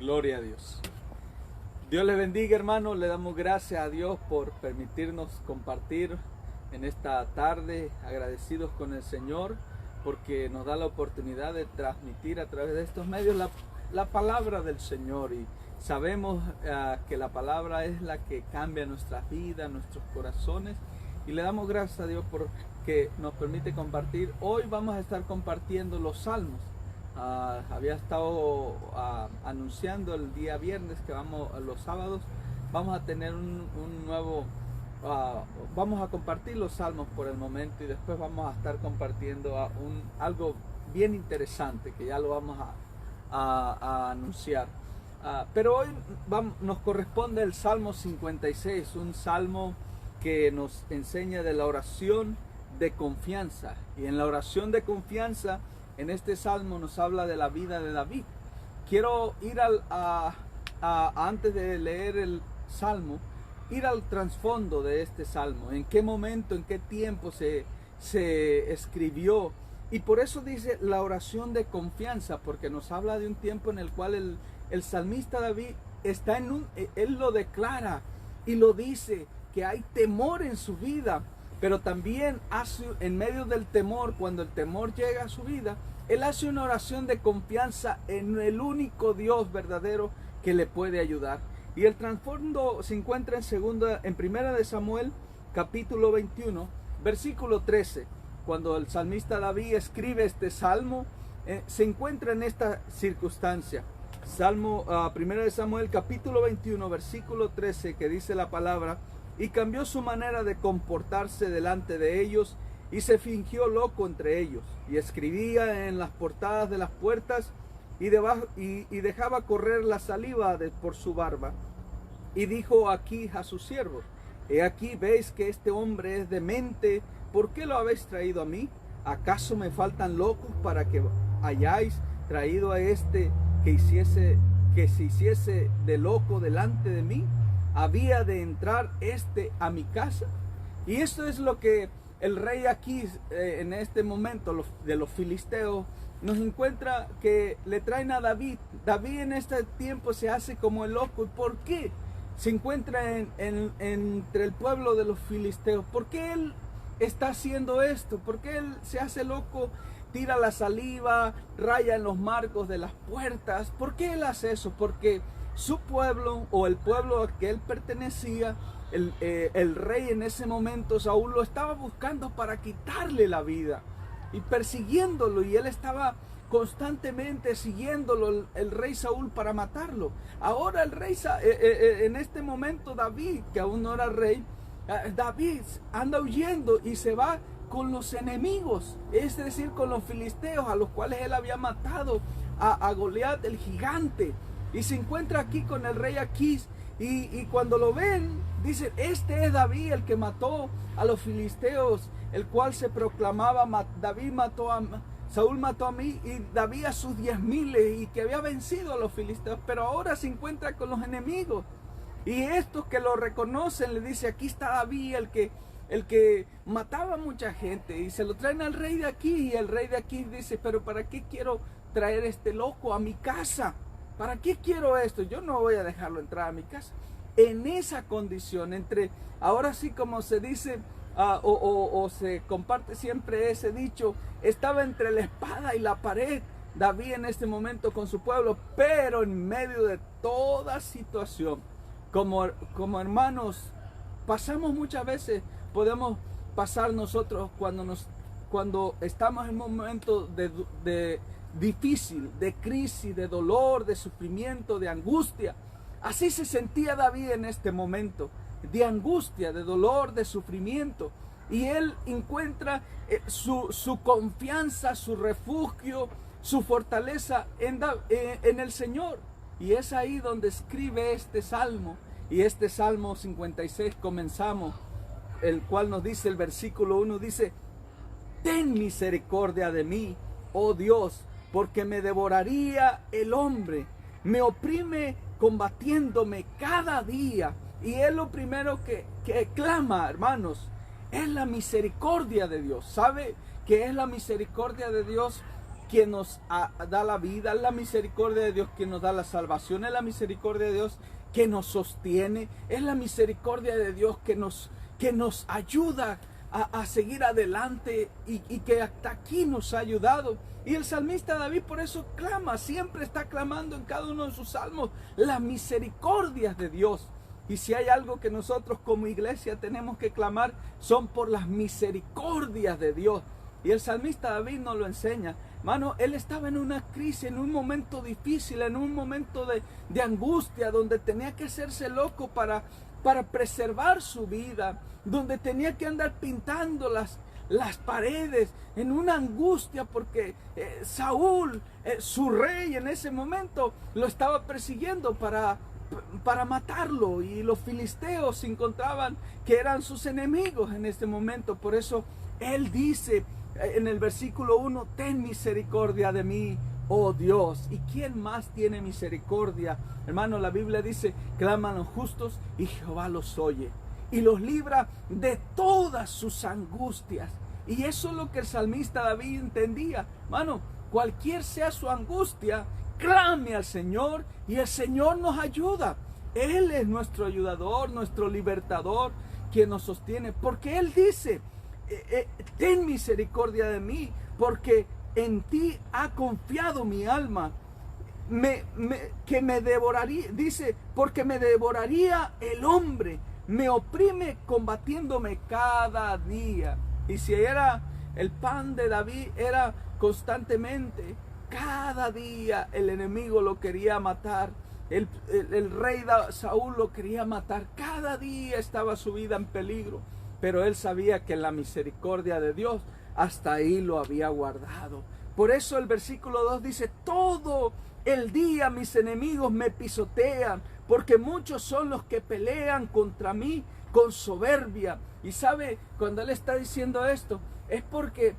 Gloria a Dios. Dios les bendiga, hermanos. Le damos gracias a Dios por permitirnos compartir en esta tarde, agradecidos con el Señor, porque nos da la oportunidad de transmitir a través de estos medios la palabra del Señor. Y sabemos que la palabra es la que cambia nuestras vidas, nuestros corazones. Y le damos gracias a Dios porque nos permite compartir. Hoy vamos a estar compartiendo los salmos. Había estado anunciando el día viernes que los sábados vamos a tener un nuevo, vamos a compartir los salmos por el momento, y después vamos a estar compartiendo algo bien interesante que ya lo vamos a anunciar. Pero hoy nos corresponde el Salmo 56, un salmo que nos enseña de la oración de confianza. Y en la oración de confianza, en este salmo nos habla de la vida de David. Quiero ir antes de leer el salmo, ir al trasfondo de este salmo. En qué momento, en qué tiempo se escribió. Y por eso dice la oración de confianza, porque nos habla de un tiempo en el cual el salmista David está él lo declara y lo dice, que hay temor en su vida. Pero también en medio del temor, cuando el temor llega a su vida, él hace una oración de confianza en el único Dios verdadero que le puede ayudar. Y el trasfondo se encuentra en primera de Samuel, capítulo 21, versículo 13. Cuando el salmista David escribe este salmo, se encuentra en esta circunstancia. Primera de Samuel, capítulo 21, versículo 13, que dice la palabra: y cambió su manera de comportarse delante de ellos, y se fingió loco entre ellos, y escribía en las portadas de las puertas, y dejaba correr la saliva por su barba. Y dijo aquí a sus siervos: he aquí, veis que este hombre es demente, ¿por qué lo habéis traído a mí? ¿Acaso me faltan locos para que hayáis traído a este que se hiciese de loco delante de mí? ¿Había de entrar a mi casa? Y esto es lo que el rey aquí, en este momento, de los filisteos, nos encuentra que le traen a David. David en este tiempo se hace como el loco. ¿Y por qué se encuentra entre el pueblo de los filisteos? ¿Por qué él está haciendo esto? ¿Por qué él se hace loco? Tira la saliva, raya en los marcos de las puertas. ¿Por qué él hace eso? Porque su pueblo, o el pueblo al que él pertenecía, el rey en ese momento, Saúl, lo estaba buscando para quitarle la vida y persiguiéndolo, y él estaba constantemente siguiéndolo, el rey Saúl, para matarlo. Ahora el rey, en este momento David, que aún no era rey, David anda huyendo y se va con los enemigos, es decir, con los filisteos, a los cuales él había matado a Goliat, el gigante. Y se encuentra aquí con el rey Aquís, y cuando lo ven, dicen: este es David, el que mató a los filisteos, el cual se proclamaba: Saúl mató a mí y David a sus 10,000, y que había vencido a los filisteos. Pero ahora se encuentra con los enemigos, y estos que lo reconocen le dicen: aquí está David, el que mataba a mucha gente, y se lo traen al rey de aquí. Y el rey de aquí dice: pero ¿para qué quiero traer este loco a mi casa? ¿Para qué quiero esto? Yo no voy a dejarlo entrar a mi casa. En esa condición, ahora sí, como se dice, o se comparte siempre ese dicho, estaba entre la espada y la pared David en este momento con su pueblo. Pero en medio de toda situación, como hermanos, pasamos muchas veces, podemos pasar nosotros cuando estamos en un momento de difícil, de crisis, de dolor, de sufrimiento, de angustia. Así se sentía David en este momento, de angustia, de dolor, de sufrimiento. Y él encuentra su confianza, su refugio, su fortaleza en el Señor. Y es ahí donde escribe este salmo. Y este Salmo 56 comenzamos, el cual nos dice, el versículo 1 dice: ten misericordia de mí, oh Dios, porque me devoraría el hombre, me oprime combatiéndome cada día. Y es lo primero que clama, hermanos, es la misericordia de Dios. ¿Sabe qué es la misericordia de Dios? quien nos da la vida, es la misericordia de Dios quien nos da la salvación, es la misericordia de Dios que nos sostiene, es la misericordia de Dios que nos ayuda a seguir adelante y que hasta aquí nos ha ayudado. Y el salmista David por eso clama, siempre está clamando en cada uno de sus salmos las misericordias de Dios. Y si hay algo que nosotros como iglesia tenemos que clamar, son por las misericordias de Dios. Y el salmista David nos lo enseña. Hermano, él estaba en una crisis, en un momento difícil, en un momento de angustia, donde tenía que hacerse loco para preservar su vida, donde tenía que andar pintando las paredes, en una angustia porque Saúl, su rey en ese momento, lo estaba persiguiendo para matarlo, y los filisteos se encontraban que eran sus enemigos en este momento. Por eso él dice en el versículo 1, ten misericordia de mí, oh Dios. ¿Y quién más tiene misericordia? Hermano, la Biblia dice, claman los justos y Jehová los oye y los libra de todas sus angustias. Y eso es lo que el salmista David entendía. Hermano, cualquier sea su angustia, clame al Señor y el Señor nos ayuda. Él es nuestro ayudador, nuestro libertador, quien nos sostiene. Porque Él dice, ten misericordia de mí, porque en ti ha confiado mi alma. Que me devoraría, dice, porque me devoraría el hombre, me oprime combatiéndome cada día. Y si era el pan de David, era constantemente, cada día el enemigo lo quería matar. El rey Saúl lo quería matar. Cada día estaba su vida en peligro. Pero él sabía que la misericordia de Dios hasta ahí lo había guardado. Por eso el versículo 2 dice, todo el día mis enemigos me pisotean, porque muchos son los que pelean contra mí con soberbia. Y sabe, cuando él está diciendo esto, es porque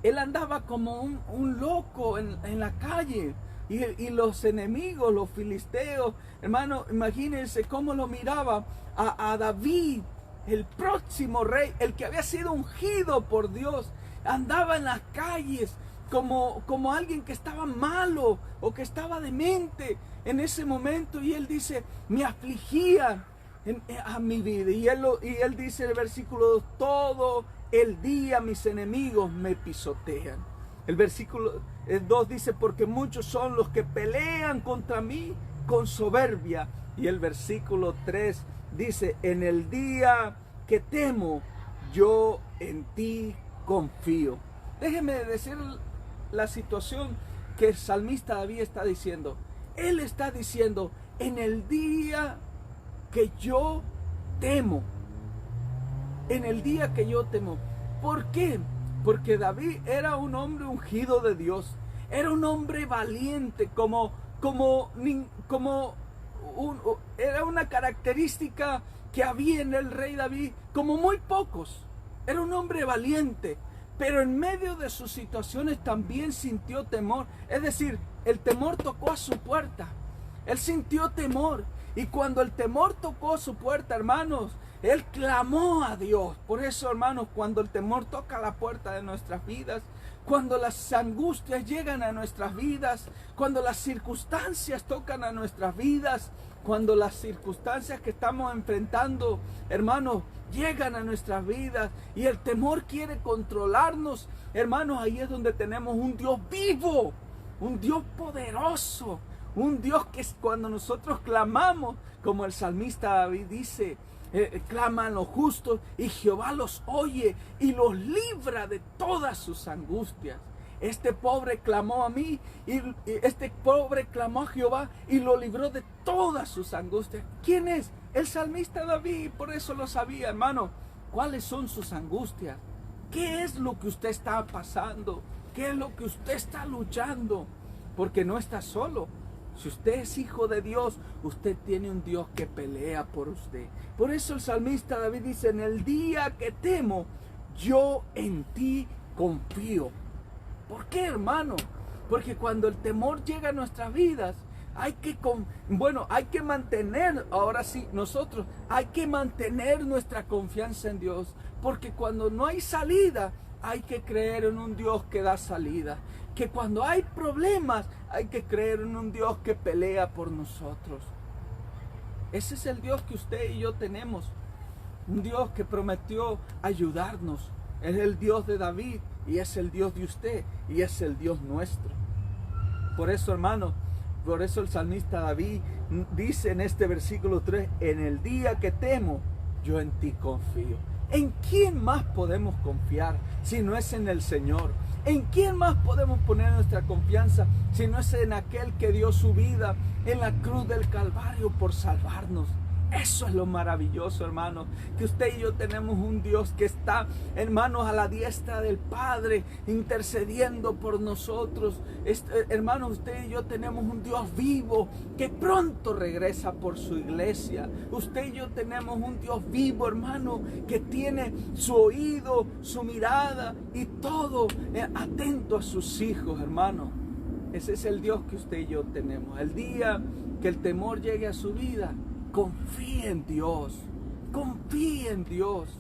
él andaba como un loco en la calle. Y los enemigos, los filisteos, hermano, imagínense cómo lo miraba a David, el próximo rey, el que había sido ungido por Dios. Andaba en las calles como alguien que estaba malo o que estaba demente en ese momento. Y él dice, me afligía a mi vida. Y él dice en el versículo 2, todo el día mis enemigos me pisotean. El versículo 2 dice, porque muchos son los que pelean contra mí con soberbia. Y el versículo 3 dice, en el día que temo, yo en ti confío. Déjeme decir la situación que el salmista David está diciendo. Él está diciendo, en el día que yo temo. En el día que yo temo. ¿Por qué? Porque David era un hombre ungido de Dios. Era un hombre valiente, era una característica que había en el rey David, como muy pocos. Era un hombre valiente, pero en medio de sus situaciones también sintió temor. Es decir, el temor tocó a su puerta. Él sintió temor. Y cuando el temor tocó su puerta, hermanos, él clamó a Dios. Por eso, hermanos, cuando el temor toca la puerta de nuestras vidas, cuando las angustias llegan a nuestras vidas, cuando las circunstancias tocan a nuestras vidas, cuando las circunstancias que estamos enfrentando, hermanos, llegan a nuestras vidas y el temor quiere controlarnos, hermanos, ahí es donde tenemos un Dios vivo, un Dios poderoso, un Dios que cuando nosotros clamamos, como el salmista David dice, claman los justos y Jehová los oye y los libra de todas sus angustias. Este pobre clamó a mí y este pobre clamó a Jehová y lo libró de todas sus angustias. ¿Quién es? El salmista David. Por eso lo sabía, hermano. ¿Cuáles son sus angustias? ¿Qué es lo que usted está pasando? ¿Qué es lo que usted está luchando? Porque no está solo. Si usted es hijo de Dios, usted tiene un Dios que pelea por usted. Por eso el salmista David dice, en el día que temo, yo en ti confío. ¿Por qué, hermano? Porque cuando el temor llega a nuestras vidas, hay que mantener, ahora sí, nosotros, hay que mantener nuestra confianza en Dios. Porque cuando no hay salida, hay que creer en un Dios que da salida. que cuando hay problemas hay que creer en un Dios que pelea por nosotros. Ese es el Dios que usted y yo tenemos. Un Dios que prometió ayudarnos. Es el Dios de David y es el Dios de usted y es el Dios nuestro. Por eso, hermano, por eso el salmista David dice en este versículo 3, en el día que temo, yo en ti confío. ¿En quién más podemos confiar si no es en el Señor? ¿En quién más podemos poner nuestra confianza si no es en aquel que dio su vida en la cruz del Calvario por salvarnos? Eso es lo maravilloso, hermano, que usted y yo tenemos un Dios que está, hermanos, a la diestra del Padre, intercediendo por nosotros. Hermano, usted y yo tenemos un Dios vivo que pronto regresa por su iglesia. Usted y yo tenemos un Dios vivo, hermano, que tiene su oído, su mirada y todo atento a sus hijos, hermano. Ese es el Dios que usted y yo tenemos. El día que el temor llegue a su vida, confíe en Dios, confíe en Dios,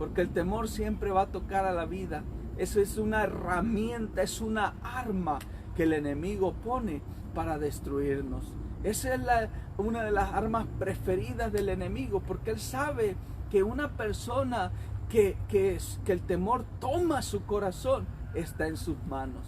porque el temor siempre va a tocar a la vida. Eso es una herramienta, es una arma que el enemigo pone para destruirnos. Esa es una de las armas preferidas del enemigo, porque él sabe que una persona que el temor toma su corazón está en sus manos.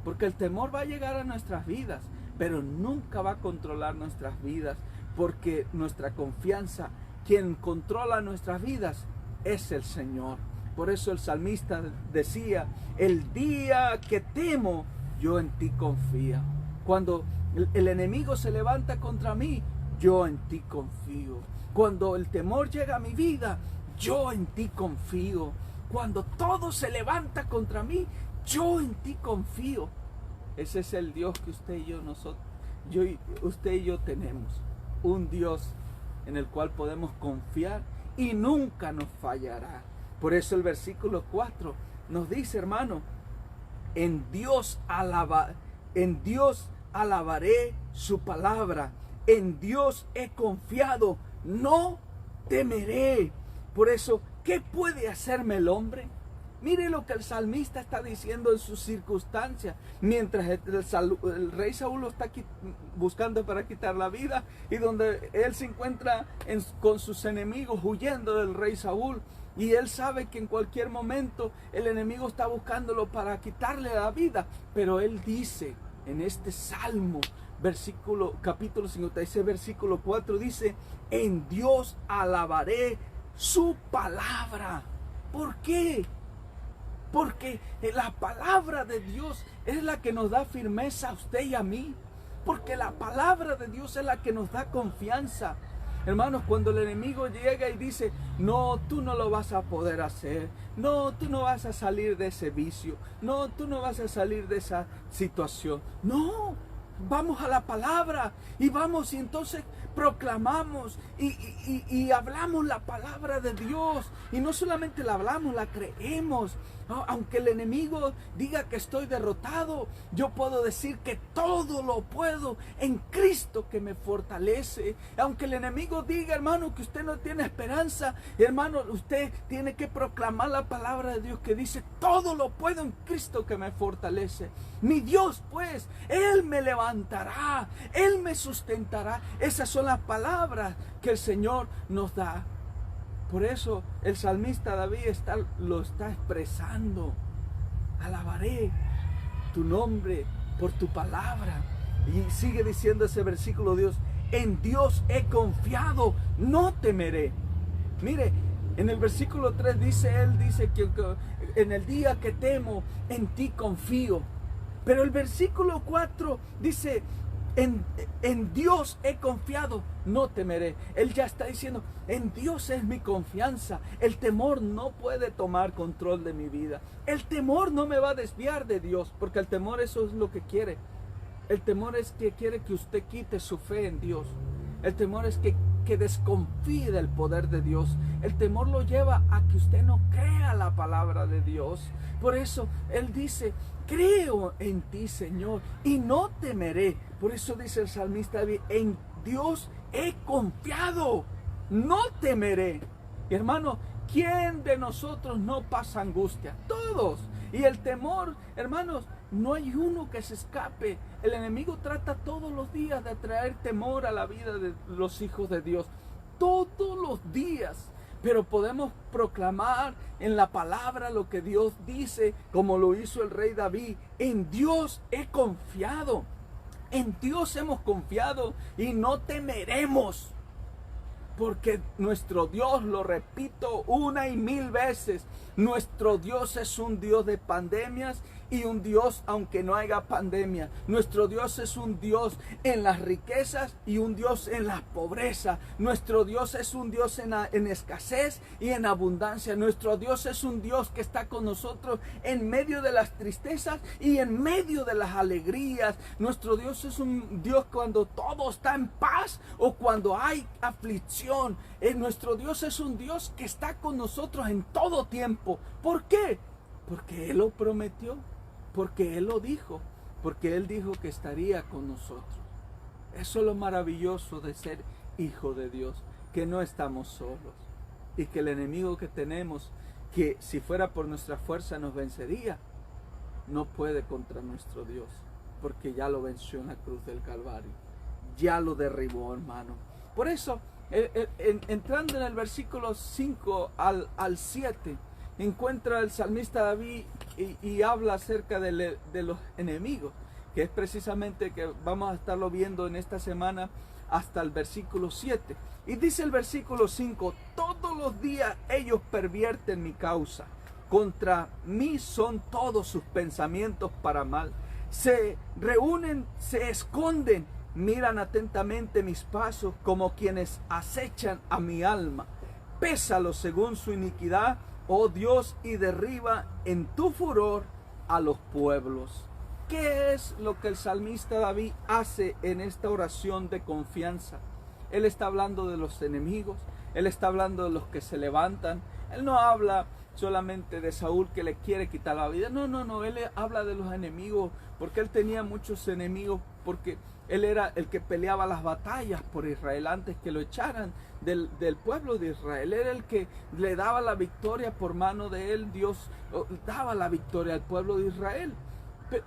Porque el temor va a llegar a nuestras vidas, pero nunca va a controlar nuestras vidas. Porque nuestra confianza, quien controla nuestras vidas, es el Señor. Por eso el salmista decía, el día que temo, yo en ti confío. Cuando el enemigo se levanta contra mí, yo en ti confío. Cuando el temor llega a mi vida, yo en ti confío. Cuando todo se levanta contra mí, yo en ti confío. Ese es el Dios que usted y yo tenemos. Un Dios en el cual podemos confiar y nunca nos fallará. Por eso el versículo 4 nos dice, hermano, en Dios alabaré su palabra, en Dios he confiado, no temeré. Por eso, ¿qué puede hacerme el hombre? Mire lo que el salmista está diciendo en sus circunstancias. Mientras el rey Saúl lo está buscando para quitar la vida, y donde él se encuentra con sus enemigos huyendo del rey Saúl. Y él sabe que en cualquier momento el enemigo está buscándolo para quitarle la vida. Pero él dice en este salmo, capítulo 56, versículo 4, dice, en Dios alabaré su palabra. ¿Por qué? Porque la palabra de Dios es la que nos da firmeza a usted y a mí. Porque la palabra de Dios es la que nos da confianza. Hermanos, cuando el enemigo llega y dice, no, tú no lo vas a poder hacer. No, tú no vas a salir de ese vicio. No, tú no vas a salir de esa situación. No, vamos a la palabra y vamos y entonces proclamamos y hablamos la palabra de Dios. Y no solamente la hablamos, la creemos. Aunque el enemigo diga que estoy derrotado, yo puedo decir que todo lo puedo en Cristo que me fortalece. Aunque el enemigo diga, hermano, que usted no tiene esperanza, hermano, usted tiene que proclamar la palabra de Dios que dice, todo lo puedo en Cristo que me fortalece. Mi Dios, pues, Él me levantará, Él me sustentará. Esas son las palabras que el Señor nos da. Por eso el salmista David lo está expresando. Alabaré tu nombre por tu palabra. Y sigue diciendo ese versículo Dios, en Dios he confiado, no temeré. Mire, en el versículo 3 dice que en el día que temo, en ti confío. Pero el versículo 4 dice, en Dios he confiado, no temeré. Él ya está diciendo, en Dios es mi confianza. El temor no puede tomar control de mi vida. El temor no me va a desviar de Dios, porque el temor eso es lo que quiere. El temor es que quiere que usted quite su fe en Dios. El temor es que desconfíe del poder de Dios. El temor lo lleva a que usted no crea la palabra de Dios. Por eso Él dice, creo en ti, Señor, y no temeré. Por eso dice el salmista David, en Dios he confiado, no temeré. Y hermano, ¿quién de nosotros no pasa angustia? Todos. Y el temor, hermanos, No hay uno que se escape. El enemigo trata todos los días de traer temor a la vida de los hijos de Dios. Todos los días. Pero podemos proclamar en la palabra lo que Dios dice, como lo hizo el rey David. En Dios he confiado. En Dios hemos confiado y no temeremos. Porque nuestro Dios, lo repito una y mil veces, nuestro Dios es un Dios de pandemias y un Dios aunque no haya pandemia. Nuestro Dios es un Dios en las riquezas y un Dios en la pobreza. Nuestro Dios es un Dios en escasez y en abundancia. Nuestro Dios es un Dios que está con nosotros en medio de las tristezas y en medio de las alegrías. Nuestro Dios es un Dios cuando todo está en paz o cuando hay aflicción. Nuestro Dios es un Dios que está con nosotros en todo tiempo. ¿Por qué? Porque Él lo prometió, porque Él lo dijo, porque Él dijo que estaría con nosotros. Eso es lo maravilloso de ser hijo de Dios, que no estamos solos y que el enemigo que tenemos, que si fuera por nuestra fuerza nos vencería, no puede contra nuestro Dios, porque ya lo venció en la cruz del Calvario, ya lo derribó, hermano. Por eso, entrando en el versículo 5 al 7, encuentra el salmista David y habla acerca de los enemigos, que es precisamente que vamos a estarlo viendo en esta semana hasta el versículo 7. Y dice el versículo 5, todos los días ellos pervierten mi causa, contra mí son todos sus pensamientos para mal. Se reúnen, se esconden, miran atentamente mis pasos como quienes acechan a mi alma. Pésalos según su iniquidad, oh Dios, y derriba en tu furor a los pueblos. ¿Qué es lo que el salmista David hace en esta oración de confianza? Él está hablando de los enemigos, él está hablando de los que se levantan. Él no habla solamente de Saúl que le quiere quitar la vida. No, él habla de los enemigos, porque él tenía muchos enemigos, porque él era el que peleaba las batallas por Israel antes que lo echaran del pueblo de Israel. Era el que le daba la victoria por mano de él. Dios daba la victoria al pueblo de Israel.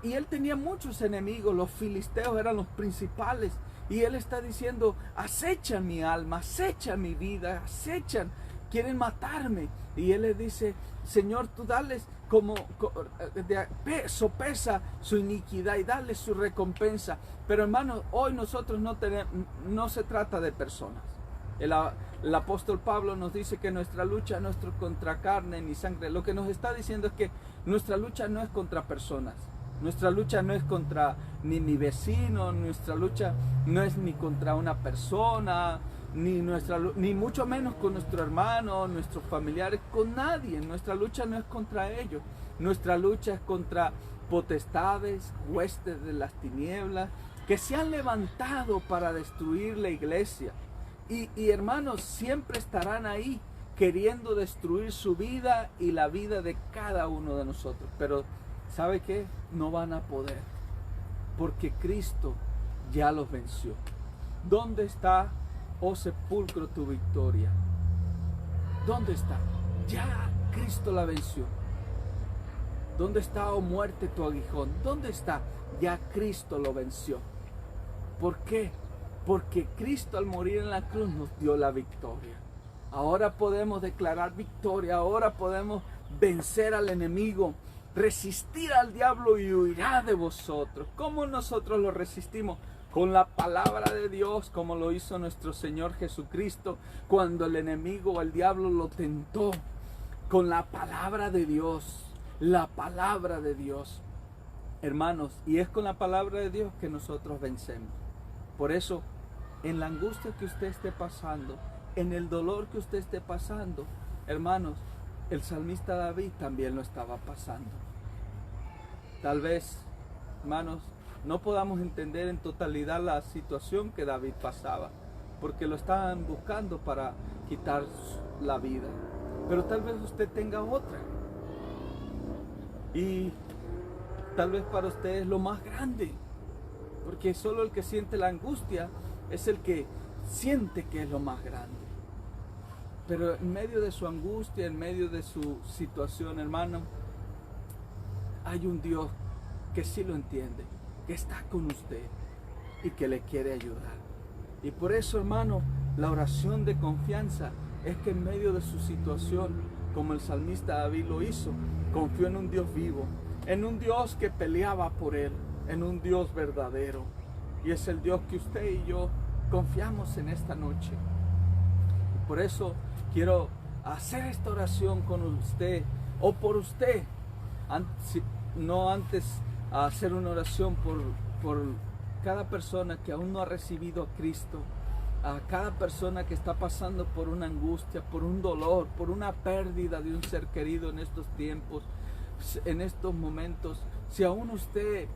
Y él tenía muchos enemigos. Los filisteos eran los principales. Y él está diciendo, acechan mi alma, acechan mi vida, acechan, quieren matarme. Y él le dice, Señor, tú dales sopesa su iniquidad y dale su recompensa. Pero hermanos, hoy nosotros no se trata de personas. El apóstol Pablo nos dice que nuestra lucha no es contra carne ni sangre. Lo que nos está diciendo es que nuestra lucha no es contra personas. Nuestra lucha no es contra ni mi vecino, nuestra lucha no es ni contra una persona, ni mucho menos con nuestro hermano, nuestros familiares, con nadie. Nuestra lucha no es contra ellos. Nuestra lucha es contra potestades, huestes de las tinieblas, que se han levantado para destruir la iglesia. Y hermanos, siempre estarán ahí queriendo destruir su vida y la vida de cada uno de nosotros. Pero ¿sabe qué? No van a poder, porque Cristo ya los venció. ¿Dónde está, oh sepulcro, tu victoria? ¿Dónde está? Ya Cristo la venció. ¿Dónde está, oh muerte, tu aguijón? ¿Dónde está? Ya Cristo lo venció. ¿Por qué? Porque Cristo al morir en la cruz nos dio la victoria. Ahora podemos declarar victoria, ahora podemos vencer al enemigo, resistir al diablo y huirá de vosotros. ¿Cómo nosotros lo resistimos? Con la palabra de Dios, como lo hizo nuestro Señor Jesucristo cuando el enemigo o el diablo lo tentó. Con la palabra de Dios, la palabra de Dios. Hermanos, y es con la palabra de Dios que nosotros vencemos. Por eso, en la angustia que usted esté pasando, en el dolor que usted esté pasando, hermanos, el salmista David también lo estaba pasando. Tal vez, hermanos, no podamos entender en totalidad la situación que David pasaba, porque lo estaban buscando para quitar la vida. Pero tal vez usted tenga otra. Y tal vez para usted es lo más grande, porque solo el que siente la angustia es el que siente que es lo más grande. Pero en medio de su angustia, en medio de su situación, hermano, hay un Dios que sí lo entiende, que está con usted y que le quiere ayudar. Y por eso, hermano, la oración de confianza es que en medio de su situación, como el salmista David lo hizo, confió en un Dios vivo, en un Dios que peleaba por él, en un Dios verdadero. Y es el Dios que usted y yo confiamos en esta noche. Y por eso quiero hacer esta oración con usted o por usted. No antes hacer una oración por cada persona que aún no ha recibido a Cristo, a cada persona que está pasando por una angustia, por un dolor, por una pérdida de un ser querido en estos tiempos, en estos momentos. Si aún usted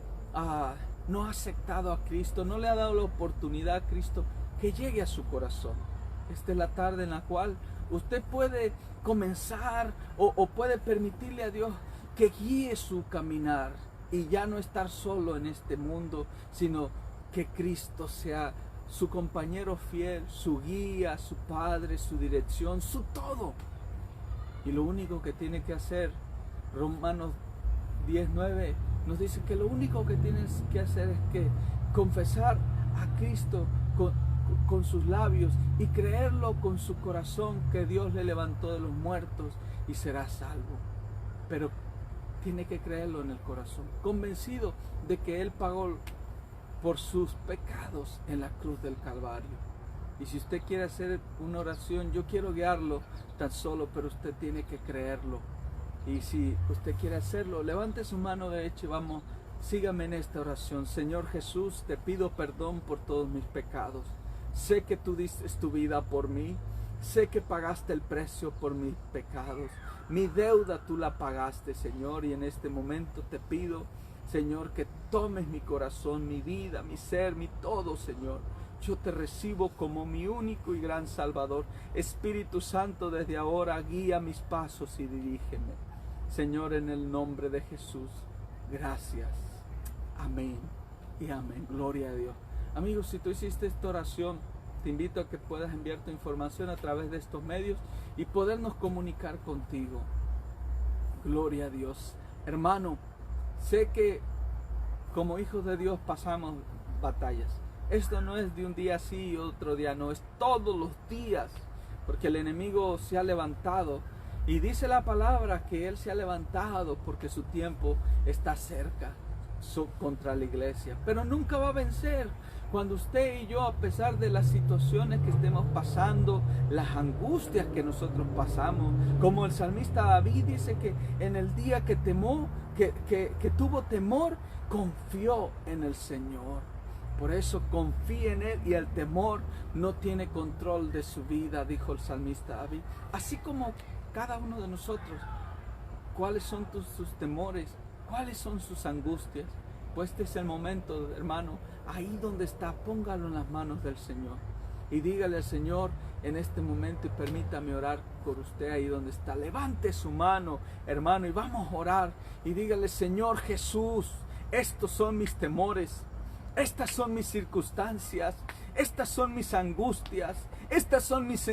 no ha aceptado a Cristo, no le ha dado la oportunidad a Cristo, que llegue a su corazón. Esta es la tarde en la cual usted puede comenzar o puede permitirle a Dios que guíe su caminar y ya no estar solo en este mundo, sino que Cristo sea su compañero fiel, su guía, su padre, su dirección, su todo. Y lo único que tiene que hacer, Romanos 10:9 nos dice que lo único que tienes que hacer es que confesar a Cristo con sus labios y creerlo con su corazón que Dios le levantó de los muertos y será salvo. Pero tiene que creerlo en el corazón, convencido de que Él pagó por sus pecados en la cruz del Calvario. Y si usted quiere hacer una oración, yo quiero guiarlo tan solo, pero usted tiene que creerlo. Y si usted quiere hacerlo, levante su mano derecha y vamos, sígame en esta oración. Señor Jesús, te pido perdón por todos mis pecados. Sé que tú diste tu vida por mí. Sé que pagaste el precio por mis pecados. Mi deuda tú la pagaste, Señor, y en este momento te pido, Señor, que tomes mi corazón, mi vida, mi ser, mi todo, Señor. Yo te recibo como mi único y gran Salvador. Espíritu Santo, desde ahora guía mis pasos y dirígeme. Señor, en el nombre de Jesús, gracias. Amén y amén. Gloria a Dios. Amigos, si tú hiciste esta oración, te invito a que puedas enviar tu información a través de estos medios y podernos comunicar contigo. Gloria a Dios. Hermano, sé que como hijos de Dios pasamos batallas. Esto no es de un día sí y otro día no, es todos los días, porque el enemigo se ha levantado y dice la palabra que él se ha levantado porque su tiempo está cerca contra la iglesia, pero nunca va a vencer. Cuando usted y yo, a pesar de las situaciones que estemos pasando, las angustias que nosotros pasamos, como el salmista David dice que en el día que tuvo temor, confió en el Señor. Por eso confíe en Él y el temor no tiene control de su vida, dijo el salmista David. Así como cada uno de nosotros, ¿cuáles son sus temores? ¿Cuáles son sus angustias? Pues este es el momento, hermano, ahí donde está, póngalo en las manos del Señor. Y dígale al Señor en este momento, y permítame orar por usted ahí donde está. Levante su mano, hermano, y vamos a orar. Y dígale, Señor Jesús, estos son mis temores. Estas son mis circunstancias, estas son mis angustias, estas son mis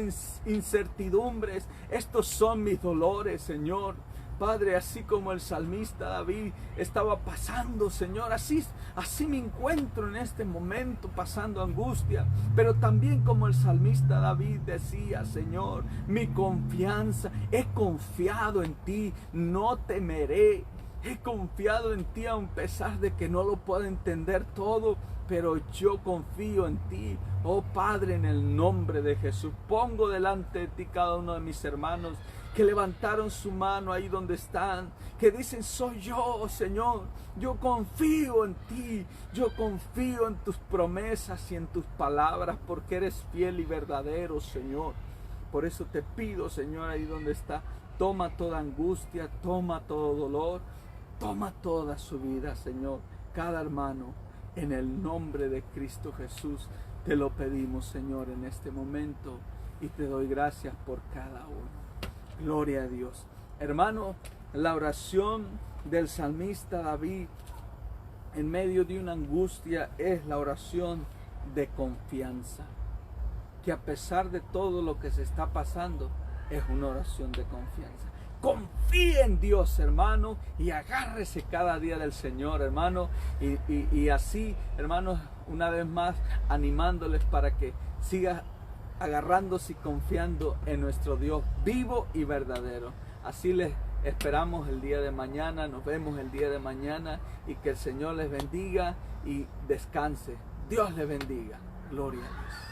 incertidumbres, estos son mis dolores, Señor. Padre, así como el salmista David estaba pasando, Señor, así me encuentro en este momento pasando angustia, pero también como el salmista David decía, Señor, mi confianza, he confiado en ti, no temeré. He confiado en ti a pesar de que no lo puedo entender todo, pero yo confío en ti. Oh Padre, en el nombre de Jesús, pongo delante de ti cada uno de mis hermanos que levantaron su mano ahí donde están, que dicen, soy yo, Señor, yo confío en ti, yo confío en tus promesas y en tus palabras, porque eres fiel y verdadero, Señor. Por eso te pido, Señor, ahí donde está, toma toda angustia, toma todo dolor, toma toda su vida, Señor, cada hermano, en el nombre de Cristo Jesús, te lo pedimos, Señor, en este momento, y te doy gracias por cada uno. Gloria a Dios. Hermano, la oración del salmista David en medio de una angustia es la oración de confianza, que a pesar de todo lo que se está pasando, es una oración de confianza. confíe en Dios, hermano, y agárrese cada día del Señor, hermano, y así, hermanos, una vez más, animándoles para que siga agarrándose y confiando en nuestro Dios vivo y verdadero. Así les esperamos el día de mañana, nos vemos el día de mañana, y que el Señor les bendiga y descanse. Dios les bendiga. Gloria a Dios.